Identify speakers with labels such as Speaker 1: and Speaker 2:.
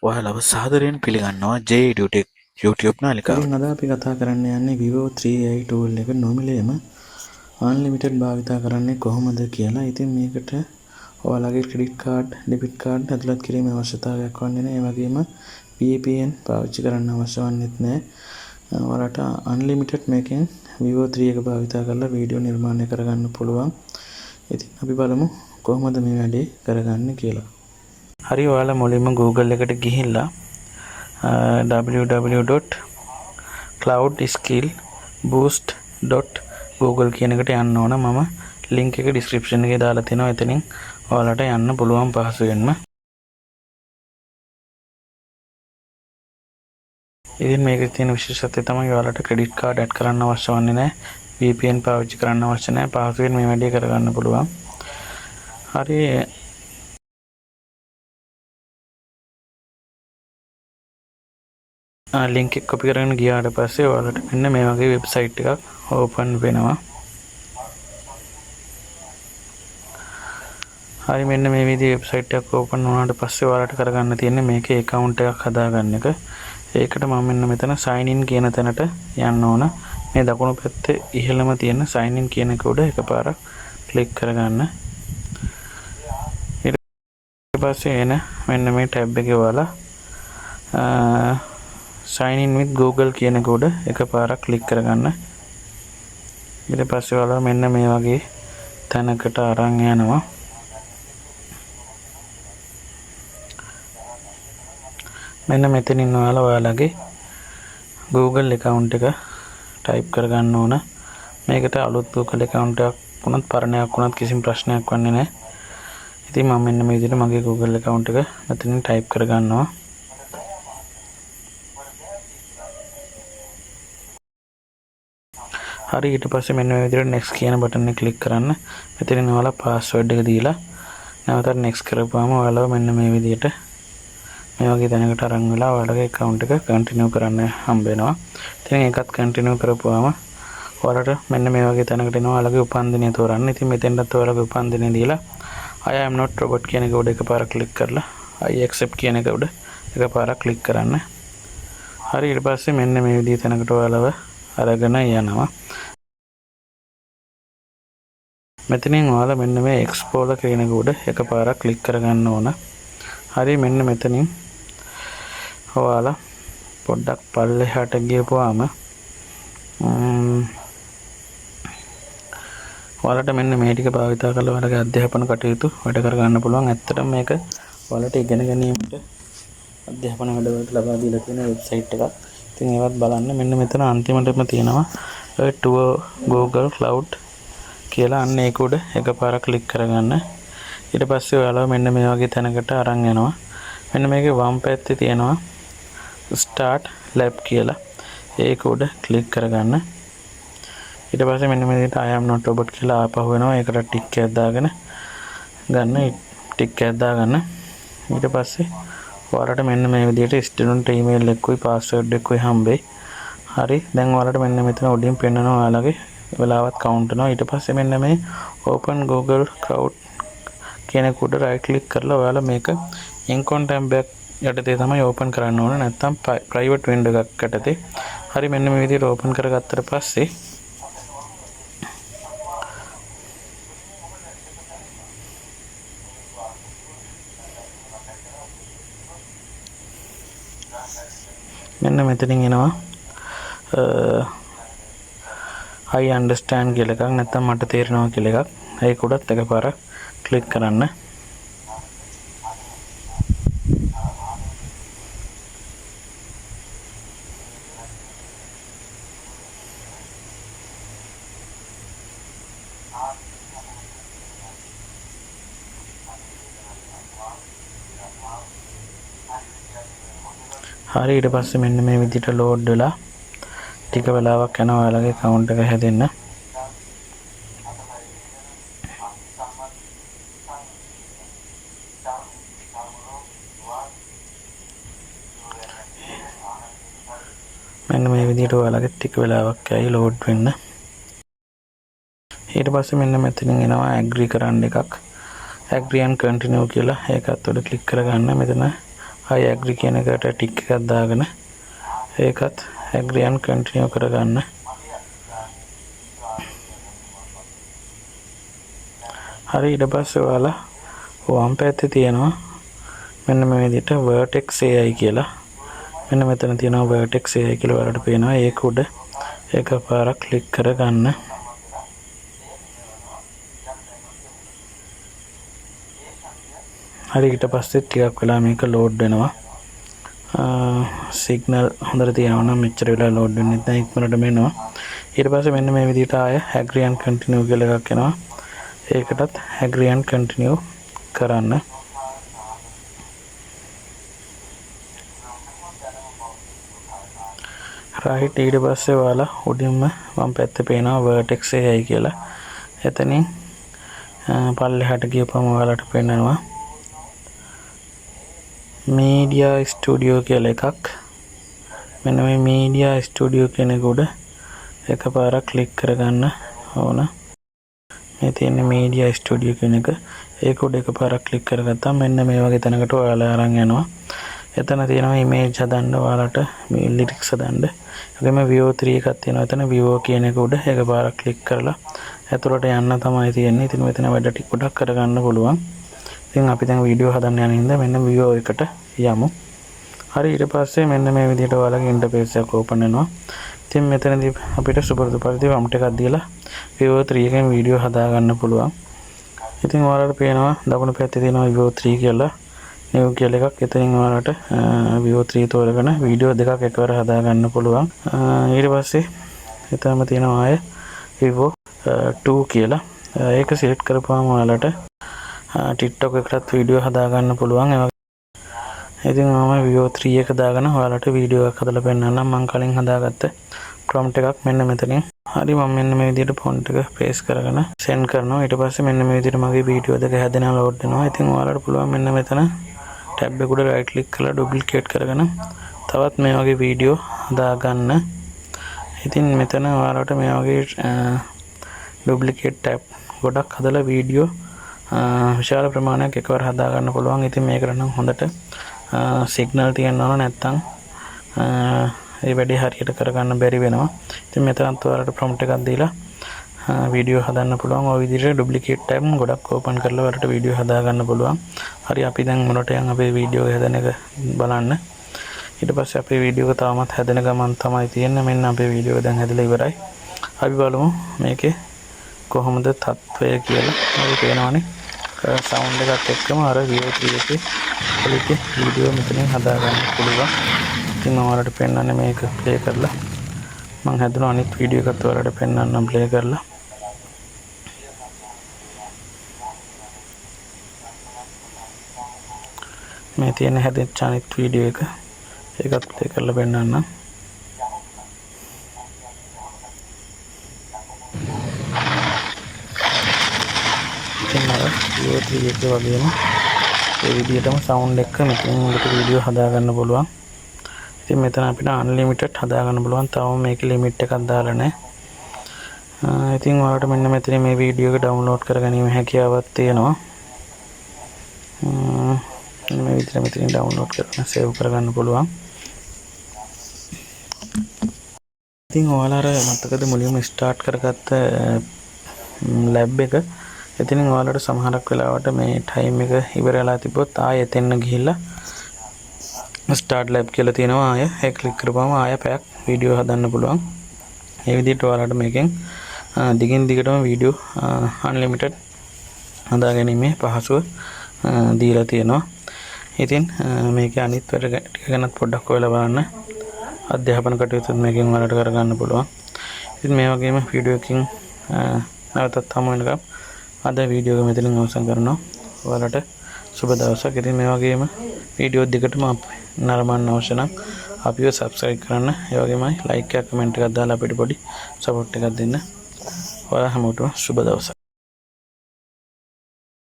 Speaker 1: ඔයාලව සාදරයෙන් පිළිගන්නවා JEduTech YouTube නාලිකාව.
Speaker 2: ඉතින් අද අපි කතා කරන්න යන්නේ Vivo 3i tool එක නොමිලේම unlimited භාවිතා කරන්නේ කොහොමද කියලා. ඉතින් මේකට ඔයාලගේ credit card, debit card ඇතුළත් කිරීමේ අවශ්‍යතාවයක් වන්නේ නැහැ. ඒ වගේම VPN පාවිච්චි කරන්න අවශ්‍ය වන්නේත් නැහැ. ඔයාලට unlimited මේකෙන් Vivo 3 එක භාවිතා කරලා වීඩියෝ නිර්මාණය කරගන්න පුළුවන්. ඉතින් අපි බලමු කොහොමද මේ වැඩේ කරගන්නේ කියලා.
Speaker 1: හරි, ඔයාලා මුලින්ම Google එකට ගිහිල්ලා www.cloudskillboost.google කියන එකට යන්න ඕන. මම link එක description එකේ දාලා තිනවා. එතනින් ඔයාලට යන්න පුළුවන් පහසුවෙන්ම. ඉතින් මේකේ තියෙන විශේෂත්වය තමයි ඔයාලට credit card add කරන්න අවශ්‍ය වන්නේ නැහැ. VPN පාවිච්චි කරන්න අවශ්‍ය නැහැ. පහසුවෙන් මේ වැඩේ කරගන්න පුළුවන්. හරි, ලින්ක් එක කොපි කරගෙන ගියාට පස්සේ ඔයාලට මෙන්න මේ වගේ වෙබ්සයිට් එකක් ඕපන් වෙනවා. හරි, මෙන්න මේ විදිහේ වෙබ්සයිට් එකක් ඕපන් වුණාට පස්සේ ඔයාලට කරගන්න තියෙන්නේ මේකේ account එකක් හදාගන්න එක. ඒකට මම මෙන්න මෙතන sign in කියන තැනට යන්න ඕන. මේ දකුණු පැත්තේ ඉහළම තියෙන sign in කියන එක උඩ එකපාරක් ක්ලික් කරගන්න. ඊට පස්සේ එන මෙන්න මේ ටැබ් එකේ ඔයාලා sign in with Google කියන එක උඩ එකපාරක් ක්ලික් කරගන්න. ඊට පස්සේ ඔයාලා මෙන්න මේ වගේ තැනකට අරන් යනවා. මෙන්න මෙතනින් ඔයාලගේ Google account එක type කරගන්න ඕන. මේකට අලුත් Google account එකක් වුණත් පරණයක් වුණත් කිසිම ප්‍රශ්නයක් වන්නේ නැහැ. ඉතින් මම මෙන්න මේ විදිහට මගේ Google account එක මෙතනින් type කරගන්නවා. හරි, ඊට පස්සේ මෙන්න මේ විදිහට next කියන බටන් එක ක්ලික් කරන්න. මෙතනින් ඔයාලා password එක දීලා නැවතත් next කරපුවාම ඔයාලා මෙන්න මේ විදිහට මේ වගේ තැනකට අරන් වෙලා ඔයාලගේ account එක continue කරන්න හම්බ වෙනවා. ඉතින් ඒකත් continue කරපුවාම ඔයාලට මෙන්න මේ වගේ තැනකට එනවා ඔයාලගේ උපන්දිනය තෝරන්න. ඉතින් මෙතෙන්ටත් ඔයාලගේ උපන්දිනය දීලා I am not robot කියන එක උඩ එකපාරක් ක්ලික් කරලා I accept කියන එක උඩ එකපාරක් ක්ලික් කරන්න. හරි, ඊට පස්සේ මෙන්න මේ විදිහේ තැනකට ඔයාලව අරගෙන යනවා. මෙතනින් ඔයාලා මෙන්න මේ export කියන එක උඩ එකපාරක් ක්ලික් කරගන්න ඕන. හරි, මෙන්න මෙතනින් ඔයාලා පොඩ්ඩක් පල්ලෙහාට ගියපුවාම ඔයාලට මෙන්න මේ ටික භාවිතා කරලා ඔයාලගේ අධ්‍යාපන කටයුතු වැඩ කරගන්න පුළුවන්. ඇත්තටම මේක ඔයාලට ඉගෙන ගැනීමට අධ්‍යාපන වැඩවලට ලබා දීලා තියෙන වෙබ්සයිට් එකක්. ඉතින් ඒවත් බලන්න. මෙන්න මෙතන අන්තිමටම තියෙනවා to Google Cloud කියලා. අන්න ඒක උඩ එකපාරක් ක්ලික් කරගන්න. ඊට පස්සේ ඔයාලා මෙන්න මේ වගේ තැනකට අරන් යනවා. මෙන්න මේකේ වම් පැත්තේ තියෙනවා start lab කියලා. ඒක උඩ ක්ලික් කරගන්න. ඊට පස්සේ මෙන්න මේ විදිහට I am not robot කියලා ආපහු වෙනවා. ඒකට ටික් එකක් දාගෙන ගන්න. ටික් එකක් දාගන්න. ඊට පස්සේ ඔයාලට මෙන්න මේ විදිහට student email එකකුයි password එකකුයි හම්බෙයි. හරි, දැන් ඔයාලට මෙන්න මෙතන උඩින් පෙන්නනවා ඔයාලගේ වෙලාවත් count වෙනවා. ඊට පස්සේ මෙන්න මේ open Google Cloud කියන එක උඩ right click කරලා ඔයාලා මේක income tab එකක් යටතේ තමයි open කරන්න ඕන. නැත්නම් private window එකක් යටතේ. හරි, මෙන්න මේ විදිහට open කරගත්තට පස්සේ මෙන්න මෙතනින් එනවා I understand කියලා එකක්, නැත්නම් මට තේරෙනවා කියලා එකක්. ඒක උඩත් එකපාරක් ක්ලික් කරන්න. හරි, ඊට පස්සේ මෙන්න මේ විදිහට load වෙලා ටික වෙලාවක් යනවා ඔයාලගේ account එක හැදෙන්න. මෙන්න මේ විදිහට ඔයාලගේ ටික වෙලාවක් යයි load වෙන්න. ඊට පස්සේ මෙන්න මෙතනින් එනවා agree කරන්න එකක්. agree and continue කියලා ඒකත් උඩ ක්ලික් කරගන්න. මෙතන I agree කියන එකට ටික් එකක් දාගෙන ඒකත් agree and continue කරගන්න. හරි ඊට පස්සේ ඔයාලා වම් පැත්තේ තියෙනවා මෙන්න මේ විදිහට vertex AI කියලා. මෙන්න මෙතන තියෙනවා vertex AI කියලා ඔයාලට පේනවා. ඒක උඩ එකපාරක් ක්ලික් කරගන්න. හරි ඊට පස්සේ ටිකක් වෙලා මේක load වෙනවා. signal හොඳට තියෙනවා නම් මෙච්චර වෙලා load වෙන්නේ නැත්නම් ඉක්මනට මෙනවා. ඊට පස්සේ මෙන්න මේ විදිහට ආය agree and continue කියලා එකක් එනවා. ඒකටත් agree and continue කරන්න. right ඊට පස්සේ ඔයාලා උඩින්ම වම් පැත්තේ පේනවා vertex AI කියලා. එතනින් පල්ලෙහාට ගියපම ඔයාලට පේනවා media studio කියලා එකක්. මෙන්න මේ media studio කියන එක උඩ එකපාරක් ක්ලික් කරගන්න ඕන. මේ තියෙන media studio කියන එක ඒක උඩ එකපාරක් ක්ලික් කරගත්තාම මෙන්න මේ වගේ තැනකට ඔයාලා අරන් යනවා. එතන තියෙනවා image හදන්න ඔයාලට මේ lyrics හදන්න. ඒකෙම View 3 එකක් තියෙනවා. එතන View කියන එක උඩ එකපාරක් ක්ලික් කරලා ඇතුළට යන්න තමයි තියෙන්නේ. ඉතින් මෙතන වැඩ ටික ගොඩක් කරගන්න පුළුවන්. ඉතින් අපි දැන් වීඩියෝ හදන්න යන හින්දා මෙන්න View එකට යමු. හරි ඊට පස්සේ මෙන්න මේ විදිහට ඔයාලගේ ඉන්ටර්ෆේස් එක ඕපන් වෙනවා. ඉතින් මෙතනදී අපිට සුපුරුදු පරිදි prompt එකක් දීලා View 3 එකෙන් වීඩියෝ හදා ගන්න පුළුවන්. ඉතින් ඔයාලට පේනවා දකුණු පැත්තේ තියෙනවා View 3 කියලා new කියලා එකක්. එතනින් ඔයාලට View 3 තෝරගෙන වීඩියෝ දෙකක් එකවර හදා ගන්න පුළුවන්. ඊට පස්සේ එතනම තියෙනවා ආය Vivo 2 කියලා. ඒක සිලෙක්ට් කරපුවාම ඔයාලට TikTok එකටත් වීඩියෝ හදා ගන්න පුළුවන්. ඉතින් මම View 3 එක දාගෙන ඔයාලට වීඩියෝ එකක් හදලා පෙන්නන්නම්. මම කලින් හදාගත්ත prompt එකක් මෙන්න මෙතනින්. හරි මම මෙන්න මේ විදිහට font එක paste කරගෙන send කරනවා. ඊට පස්සේ මෙන්න මේ විදිහට මගේ වීඩියෝ දෙක හැදෙනවා load වෙනවා. ඉතින් ඔයාලට පුළුවන් මෙන්න මෙතන tab එක උඩ right click කරලා duplicate කරගෙන තවත් මේ වගේ වීඩියෝ හදා ගන්න. ඉතින් මෙතන ඔයාලට මේ වගේ duplicate tab ගොඩක් හදලා වීඩියෝ විශාල ප්‍රමාණයක් එකවර හදා ගන්න පුළුවන්. ඉතින් මේකට නම් හොඳට සිග්නල් තියෙනවා නැත්නම් ඒ වැඩේ හරියට කරගන්න බැරි වෙනවා. ඉතින් මෙතනත් ඔයාලට prompt එකක් දීලා වීඩියෝ හදන්න පුළුවන්. ඔය විදිහට duplicate tab ගොඩක් open කරලා ඔයාලට වීඩියෝ හදා ගන්න පුළුවන්. හරි අපි දැන් මොනට යන් අපේ වීඩියෝ හදන එක බලන්න. ඊට පස්සේ අපේ වීඩියෝ එක තාමත් හැදෙන ගමන් තමයි තියෙන්නේ. මෙන්න අපේ වීඩියෝ දැන් හැදලා ඉවරයි. අපි බලමු මේකේ කොහොමද තත්ත්වය කියලා. අපි පේනවනේ sound එකත් එක්කම අර View 3 එකේ quality වීඩියෝ මෙතනින් හදා ගන්න පුළුවන්. ඉතින් මම ඔයාලට පෙන්නන්නේ මේක play කරලා. මම හදුන අනිත් වීඩියෝ එකත් ඔයාලට පෙන්නන්නම් play කරලා. මේ තියෙන හැදෙච්ච අනිත් වීඩියෝ එක ඒකත් play කරලා පෙන්නන්නම්. View 3 එක වගේම ඒ විදිහටම sound එක මෙතනින් උඩට වීඩියෝ හදා ගන්න පුළුවන්. ඉතින් මෙතන අපිට unlimited හදා ගන්න පුළුවන්. තවම මේකේ limit එකක් දාලා නැහැ. ඉතින් ඔයාලට මෙන්න මෙතන මේ වීඩියෝ එක download කරගැනීමේ හැකියාවක් තියෙනවා. මේ විදිහට මෙතනින් download කරගෙන save කරගන්න පුළුවන්. ඉතින් ඔයාලා අර මතකද මුලින්ම start කරගත්ත lab එක එතනින් ඔයාලට සමහරක් වෙලාවට මේ ටයිම් එක ඉවර වෙලා තිබ්බොත් ආයෙ එතෙන්න ගිහිල්ලා start lab කියලා තියෙනවා. ආයෙ ඒක ක්ලික් කරපුවම ආයෙ පැයක් වීඩියෝ හදන්න පුළුවන්. මේ විදිහට ඔයාලට මේකෙන් දිගින් දිගටම වීඩියෝ unlimited හදාගැනීමේ පහසුව දීලා තියෙනවා. ඉතින් මේකේ අනිත් වැඩ ටික ගැනත් පොඩ්ඩක් ඔයාලා බලන්න. අධ්‍යාපන කටයුතු මේකෙන් ඔයාලට කරගන්න පුළුවන්. ඉතින් මේ වගේම වීඩියෝ එකකින් නැවතත් හමු වෙනකම් අද වීඩියෝ එක මෙතනින් අවසන් කරනවා. ඔයාලට සුබ දවසක්. ඉතින් මේ වගේම වීඩියෝ දෙකටම නරඹන්න අවශ්‍ය නම් අපිව subscribe කරන්න. ඒ වගේමයි like එකක් comment එකක් දාලා අපිට පොඩි support එකක් දෙන්න. ඔයාලා හැමෝටම සුබ දවසක්.